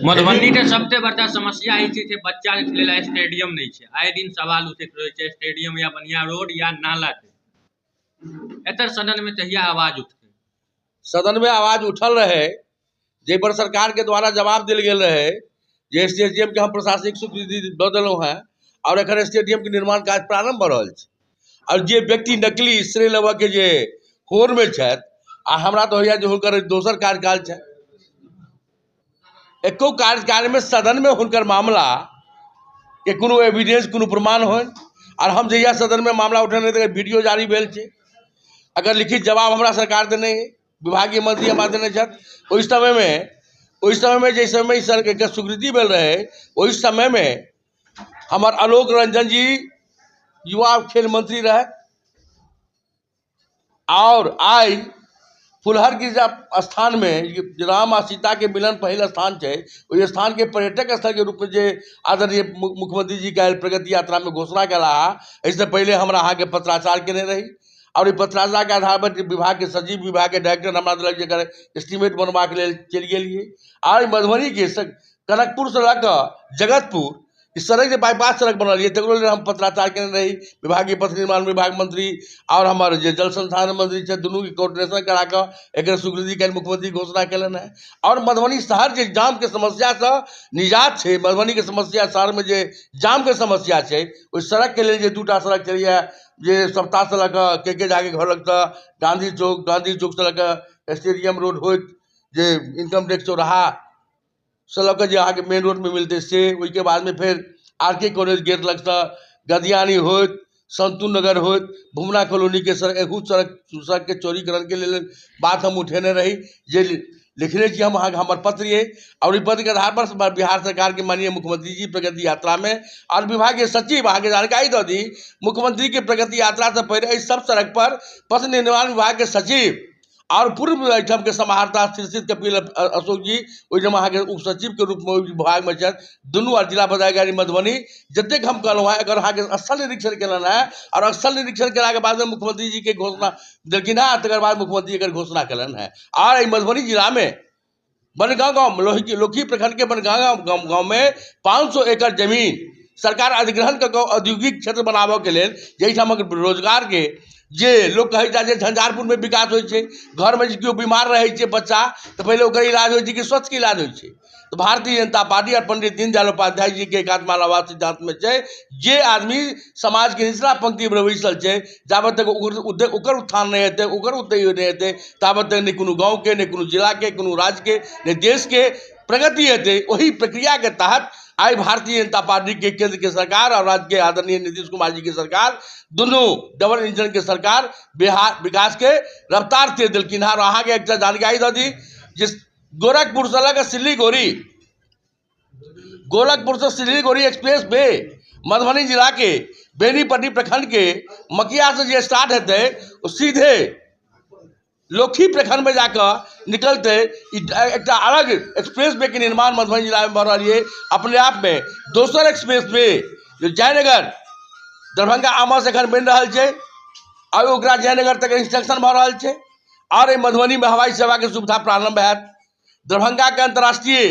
मधुबनी के सबसे बड़का समस्या ई छै बच्चा के खेले ला स्टेडियम नहीं है। आए दिन सवाल उठैत रहे छै स्टेडियम या बढ़िया रोड या नाला के। एतर सदन में तहिया आवाज उठते, सदन में आवाज उठल रहे, जे पर सरकार के द्वारा जवाब दिल गेल रहे जे स्टेडियम के हम प्रशासनिक स्वीकृति दऽ देलहुँ हैं और एखन स्टेडियम के निर्माण कार्य प्रारंभ भऽ रहल छै। और जे व्यक्ति नकली श्रेय लेबऽ के जे होड़ में छथि, आ हमरा तो होइया जे हुनकर दोसर कार्यकाल छै, एको कार्यकाल में सदन में हुनकर मामला के कोनो एविडेंस कोनो प्रमाण हो। और हम जहिया सदन में मामला उठेने तऽ वीडियो जारी भेल छै, अगर लिखित जवाब हमरा सरकार देने विभागीय मंत्री हमरा देने छथि। ओहि समय में जै समय सर के स्वीकृति भेल रहे, ओहि समय में हमर आलोक रंजन जी युवा खेल मंत्री रहे। और आई फुलहर की स्थान में राम और सीता के मिलन पहल स्थान है, वही स्थान के पर्यटक स्थल के रूप में जे आदरणीय मुख्यमंत्री जी का प्रगति यात्रा में घोषणा कला। इससे पहले हमरा अहाँ के पत्राचार केने रही और ये पत्राचार के आधार पर विभाग के सचिव विभाग के डायरेक्टर हमरा दिलक जकर एस्टीमेट बनवा के लिए चल गेलिए। और मधुबनी के कनकपुर से लऽ जगतपुर इस सड़क जो बाईपास सड़क बनल है, हम पत्राचार केने रही। विभागीय पथ निर्माण विभाग मंत्री और हमारे जो जल संसाधन मंत्री है, दोनों की कोऑर्डिनेशन करा कर एक स्वीकृति के मुख्यमंत्री घोषणा कलन है। और मधुबनी शहर जो जाम के समस्या से निजात है, मधुबनी के समस्या शहर में जो जाम के समस्या है, उस सड़क के लिए दूटा सड़क चलिए जे सप्ताह से लऽ के जाके घर लग गांधी चौक से लऽ स्टेडियम रोड हो, इनकम टैक्स चौराहा से लऽ के अहाँ के मेन रोड में मिलते से, उसके बाद में फिर आर.के. कॉलेज गेट लग से गदियानी हो, संतू नगर हो, भुमना कॉलोनी के सड़क के चौड़ीकरण के लिए बात हम उठेने रही, जे लिखने छी हम हमार पत्र ये। और इस पत्र के आधार पर बिहार सरकार के माननीय मुख्यमंत्री जी प्रगति यात्रा में और विभागीय सचिव आगे जानकारी दो दी। मुख्यमंत्री की प्रगति यात्रा से पहले इस सब सड़क पर पथ निर्माण विभाग के सचिव और पूर्व एहिठाम के समाहर्ता शीर्षित कपिल अशोक जी ओहिठाम अहाँ के उप सचिव के रूप में विभाग में छथि। दुनू और जिला पदाधिकारी मधुबनी जतेक हम कहलहुँ है, अगर अहाँ के स्थल निरीक्षण कलन है और स्थल निरीक्षण कला के बाद में मुख्यमंत्री जी के घोषणा देलखिन है, तकर बाद मुख्यमंत्री एकर घोषणा कलन है। और मधुबनी जिला में बनगांव गाँव लोकी प्रखंड के बनगांव गाँव में 500 एकड़ जमीन सरकार अधिग्रहण कर औद्योगिक क्षेत्र बनाबे के लिए, जहिठाम रोजगार के जे लोग कहे झंझारपुर में विकास हो, घर में क्यों बीमार रहे बच्चा तो पहले ओकर इलाज हो कि स्वच्छ के इलाज हो। तो भारतीय जनता पार्टी और पंडित दीनदयाल उपाध्याय जी के एकात्मावाद सिद्धांत में जे आदमी समाज के निचला पंक्ति में बैसल है, जाबत तक ओकर उत्थान नहीं होते, ओकर उन्नति नहीं होते, ताबत तक नहीं कोनो गाँव के, नहीं कोनो जिला के, कोनो राज्य के, नहीं देश के प्रगति होते। वही प्रक्रिया के तहत आज भारतीय जनता पार्टी के केंद्र के सरकार और राज्य के आदरणीय नीतीश कुमार जी की सरकार दोनों डबल इंजन के सरकार बिहार विकास के रफ्तार तेज दिलकिन। और अहाँ के एक जानकारी दो दी, जिस गोरखपुर से लग गोरखपुर से सिलीगुड़ी एक्सप्रेस वे मधुबनी जिला के बेनीपट्टी प्रखंड के मकिया से जो स्टार्ट होते सीधे लोकी प्रखंड में जाकर निकलते एक अलग एक्सप्रेस वे के निर्माण मधुबनी जिला में बढ़ रही है। अपने आप में दोसर एक्सप्रेस वे जो जयनगर दरभंगा आमा से एखन बन रहा है और ओकरा जयनगर तक इंस्ट्रक्शन भऽ रहल छै। और मधुबनी में हवाई सेवा के सुविधा प्रारंभ है। दरभंगा के अंतर्राष्ट्रीय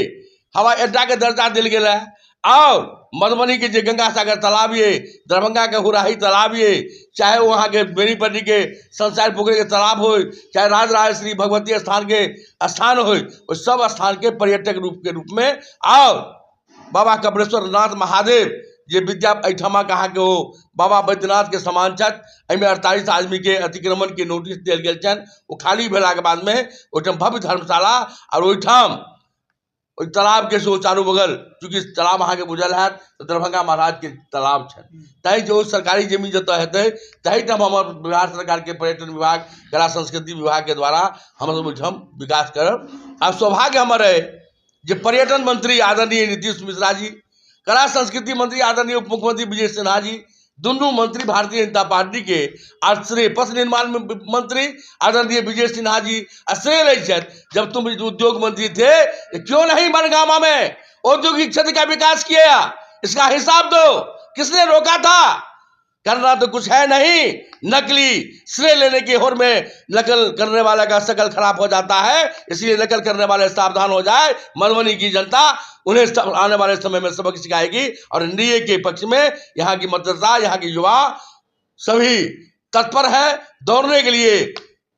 हवाई अड्डा के दर्जा दिल गया है। और मधुबनी के जो गंगा सागर तालाब ये, दरभंगा के हुराही तालाब ये, चाहे वहाँ के बेनीपट्टी के संसार पोखरी के तालाब हो, चाहे राजराजेश्वरी भगवती स्थान के स्थान हो, वो सब स्थान के पर्यटक रूप में और बाबा कपिलेश्वर नाथ महादेव जे विद्या एहिठाम कहा के हो बाबा बैद्यनाथ के समान छथि। 48 आदमी के अतिक्रमण के नोटिस दिल गेल छनि। वो खाली भेला के बाद में ओहिठाम भव्य धर्मशाला और ओहिठाम तालाब के सो चारू बगल, चूँकि तालाब अहाँ के बुझल है तो दरभंगा महाराज के तालाब है, तही जो सरकारी जमीन जतऽ हेतै तहीठाम हमर बिहार सरकार के पर्यटन विभाग कला संस्कृति विभाग के द्वारा हम सब ओहिठाम विकास करब। आ सौभाग्य हमर है जे पर्यटन मंत्री आदरणीय नीतीश मिश्रा जी, कला संस्कृति मंत्री आदरणीय उप मुख्यमंत्री विजय सिन्हा जी, दोनों मंत्री भारतीय जनता पार्टी के आश्रय पथ निर्माण मंत्री आदरणीय विजय सिन्हा जी आश्रय ले छथि। जब तुम उद्योग मंत्री थे क्यों नहीं बनगामा में औद्योगिक क्षेत्र का विकास किया? इसका हिसाब दो, किसने रोका था? करना तो कुछ है नहीं, नकली श्रेय लेने की होड़ में नकल करने वाले का शकल खराब हो जाता है। इसलिए नकल करने वाले सावधान हो जाए। मधुबनी की जनता उन्हें आने वाले समय में सबक सिखाएगी और एनडीए के पक्ष में यहाँ की मतदाता, यहाँ के युवा सभी तत्पर है, दौड़ने के लिए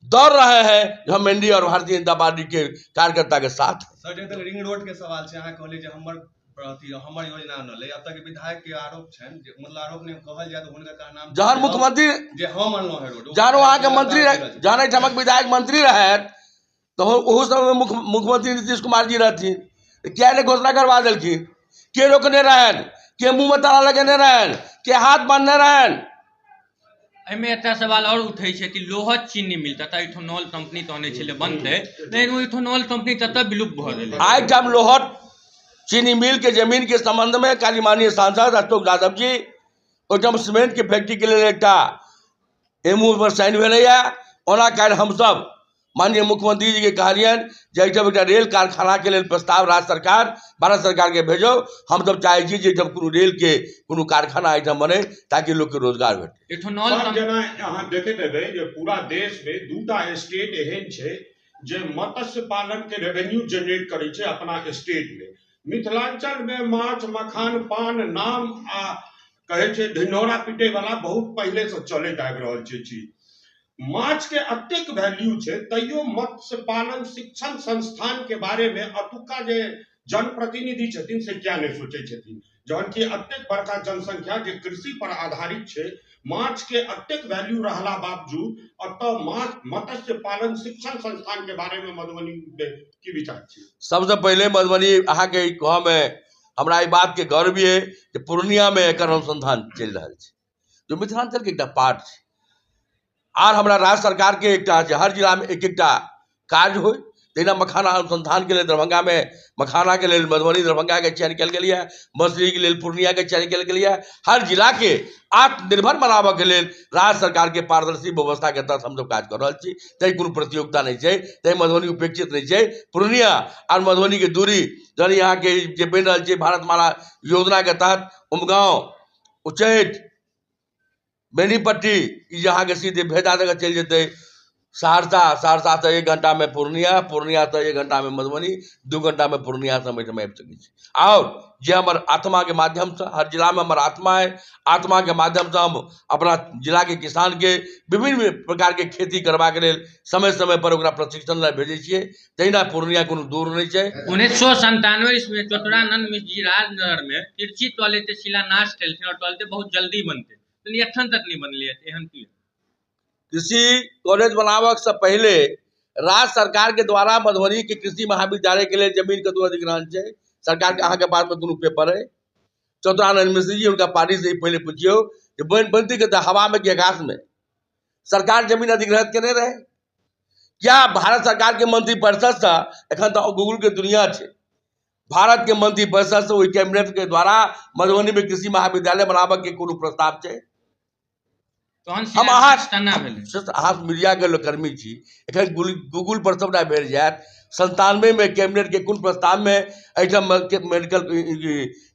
दौड़ रहे हैं। जो हम एनडीए और भारतीय जनता पार्टी के कार्यकर्ता के साथ। सर जतऽ रिंग रोड के सवाल छै, अहाँ कहलिए जे हमर योजना न ले, अब तक विधायक के आरोप छन, मतलब आरोप ने कहल जाय तो हुनका का नाम जहन मुख्यमंत्री जे हम अनलो है रोड जानो वहां के मंत्री जाने ठमक विधायक मंत्री रहे तो ओहो समय में मुख्यमंत्री नीतीश कुमार जी रहथिन, क्या ने घोषणा करवा दिलखिन, के रोकने रहन, के मुंह में ताला लगेने रहन, के हाथ बांधने रहन। एहिमे एकटा सवाल और उठै छै कि लोहा चीनी मिल तथा इथेनॉल कंपनी तहने छले बनते, लेकिन इथेनॉल कंपनी ततऽ विलुप्त भ गेलै। आइ ठाम लोहट चीनी मिल के जमीन के संबंध में काली माननीय सांसद अशोक यादव जी ओहिठाम सीमेंट के फैक्ट्री के लिए एक एमओ पर साइन भेलैया। ओना काल्हि हमसब माननीय मुख्यमंत्री जी के कहलियन जे एहिठाम एक रेल कारखाना के लिए प्रस्ताव राज्य सरकार भारत सरकार के भेजो। हम सब चाहे छी जे एहिठाम कोनो रेल के कोनो कारखाना एहिठाम बने ताकि लोग के रोजगार भेटे। इथेनॉल जेना अहाँ देखैत हेबै जे पूरा देश में दूटा स्टेट एहन छै जे मत्स्य पालन के रेवेन्यू जनरेट करे छै अपना स्टेट में। मिथिलांचल में माछ, मखान, पान, नाम आ कहे छै ढिंढोरा पीटे वाला बहुत पहले से चलैत आबि रहल छै चीज। माछ के अतेक वैल्यू छै, तैयो मत्स्य पालन शिक्षण संस्थान के बारे में अतुका जे जनप्रतिनिधि छथिन से क्या नहीं सोचे छथिन, जहन कि अतेक बड़का जनसंख्या जे कृषि पर आधारित छै, माछ के अतेक वैल्यू रहला बावजूद अतः मत्स्य पालन शिक्षण संस्थान के बारे में मधुबनी की विचार छै? सबसे पहले मधुबनी अहाँ के कह में हमरा ई बात के गर्व है कि पूर्णिया में एकर अनुसंधान चल रहा है, जो मिथिलांचल के एकटा पार्ट है। आर हमरा राज्य सरकार के एकटा हर जिला में एक कार्य हो। तहिना मखाना अनुसंधान के लिए दरभंगा में मखाना के लिए मधुबनी दरभंगा के चयन कल गेल, मछली के लिए पूर्णिया के चयन कल गेल। हर जिला के आत्मनिर्भर बनाबे के लिए राज्य सरकार के पारदर्शी व्यवस्था के तहत हम सब काज कर रहा छी। तै कोनो प्रतियोगिता नहीं है, तै मधुबनी उपेक्षित नहीं है। पूर्णिया और मधुबनी के दूरी जन यहाँ के जे बन रहा है भारतमाला योजना के तहत उमगांव, उच्चैठ, बेनीपट्टी यहाँ के सीधे भेजा देकर चल जेते सहरसा, सहरसा से 1 घंटा में पूर्णिया, पूर्णिया से 1 घंटा में मधुबनी, 2 घंटा में पूर्णिया से हम आबि सकै। और जे हमर आत्मा के माध्यम से हर जिला में हमर आत्मा है, आत्मा के माध्यम से हम अपना जिला के किसान के विभिन्न प्रकार के खेती करबा के लेल समय समय पर ओकरा प्रशिक्षण ला भेजे छियै। तहिना पूर्णिया कोनो दूर नहीं है। 1997 ईस्वी में चतुरानंद मिश्र जी राजनगर में तिरछी टॉयलेट शिलान्यास केलखिन और टॉयलेट बहुत जल्दी बनते, लेकिन एखन तक नहीं बनलै। एहन की कृषि कॉलेज बनाबक से पहले राज्य सरकार के द्वारा मधुबनी के कृषि महाविद्यालय के लिए जमीन के दो अधिग्रहण है। सरकार के अहाँ के पास में कोनो पेपर है? चतुरानंद मिश्र जी उनका पार्टी से ही पहले पूछियो कि बनती के हवा में कि आकाश में सरकार जमीन अधिग्रहित केने रहे? क्या भारत सरकार के मंत्री परिषद से एखन तो गूगल के दुनिया है, भारत के मंत्री परिषद से वही कैबिनेट के द्वारा मधुबनी में कृषि महाविद्यालय बनाबक के कोनो प्रस्ताव है? हम अहाँ मीडिया के कर्मी छी, एखन गूगल पर सबटा भेट जायत। 97 में कैबिनेट के कोन प्रस्ताव में एहिठाम मेडिकल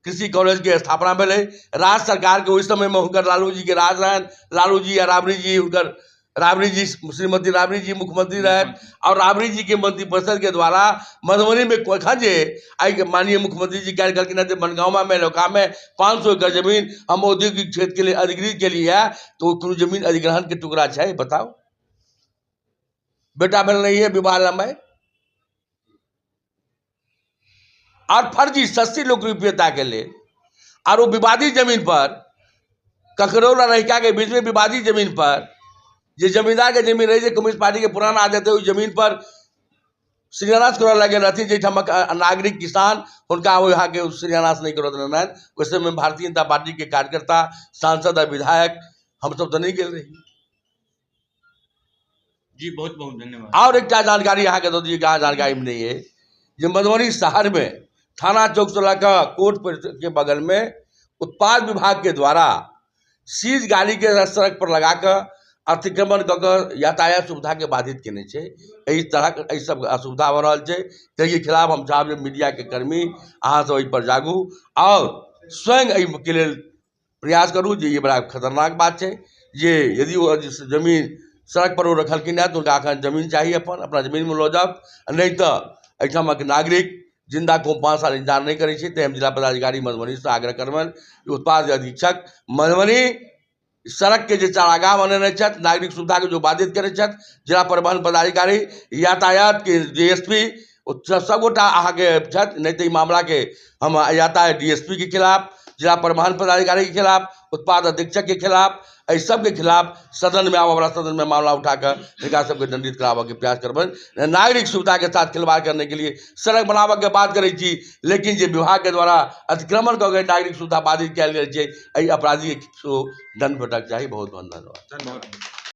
कृषि कॉलेज के स्थापना भेलै। राज्य सरकार के ओहि समय में हुनकर लालू जी के राज रहन। लालू जी या राबड़ी जी, हुनकर राबड़ी जी, श्रीमती राबड़ी जी मुख्यमंत्री रहन और राबड़ी जी के मंत्री परिषद के द्वारा मधुबनी में एखन जे आई माननीय मुख्यमंत्री जी कह कहलखिन बनगांव में लौका में 500 एकड़ जमीन हम औद्योगिक क्षेत्र के लिए अधिग्रहित के लिए है, तो कोनो जमीन अधिग्रहण के टुकड़ा है? बताओ। बेटा भेल नहीं है, विवाह लंबाई और फर्जी सस्ती लोकप्रियता के लिए और वो विवादी जमीन पर ककरौल और रहिका के बीच में विवादी जमीन पर जे जमींदार के जमीन रही, कम्युनिस्ट पार्टी के पुराना आदत है, उस जमीन पर शिलान्यास कर लगे रहती। जैठाम नागरिक किसान उनका यहाँ के शिलान्यास नहीं करत रहन। वैसे में भारतीय जनता पार्टी के कार्यकर्ता, सांसद और विधायक हम सब तो नहीं गए रही जी। बहुत बहुत धन्यवाद। और एक जानकारी यहाँ के दो दी, जानकारी में नहीं है जो मधुबनी शहर में थाना चौक से लगा कोर्ट के बगल में उत्पाद विभाग के द्वारा सीज गाड़ी के सड़क पर लगाकर अतिक्रमण कर यातायात सुविधा के बाधित केने छै। एहि तरह एहि सब असुविधा हो रहा है, ताहि खिलाफ हम चाहब मीडिया के कर्मी अहाँ सब एहि पर जागू और स्वयं एहि के लेल प्रयास करूँ जे ये बड़ा खतरनाक बात है। जे यदि वो जमीन सड़क पर वो रखलखिन है तो उनका अखन जमीन चाहिए, अपना जमीन में लऽ जाओ, नहीं तो एहिठामक नागरिक जिंदा को 5 साल इंतजार नहीं करै छै। हम जिला पदाधिकारी मधुबनी से आग्रह करबनि कि उत्पाद अधीक्षक मधुबनी सड़क के जे चारागाह बनेने छथि, नागरिक सुविधा के जो बाधित करै छथि, जिला परिवहन पदाधिकारी, यातायात के DSP सबगोटा अहाँके छथि, नहीं तो ई मामला के हम यातायात DSP के खिलाफ, जिला परिवहन पदाधिकारी के खिलाफ, उत्पाद अधीक्षक के खिलाफ, एहि सबके खिलाफ सदन में आबऽ सदन में मामला उठाकर इनका सबके दंडित कराबऽ के प्रयास करबनि। नागरिक सुविधा के साथ खिलवाड़ करने के लिए सड़क बनाबऽ के बात करै छी, लेकिन जे विभाग के द्वारा अतिक्रमण कऽ के नागरिक सुविधा बाधित कयल गेल छै, एहि अपराधी के दंड भेटक चाही। बहुत बहुत धन्यवाद।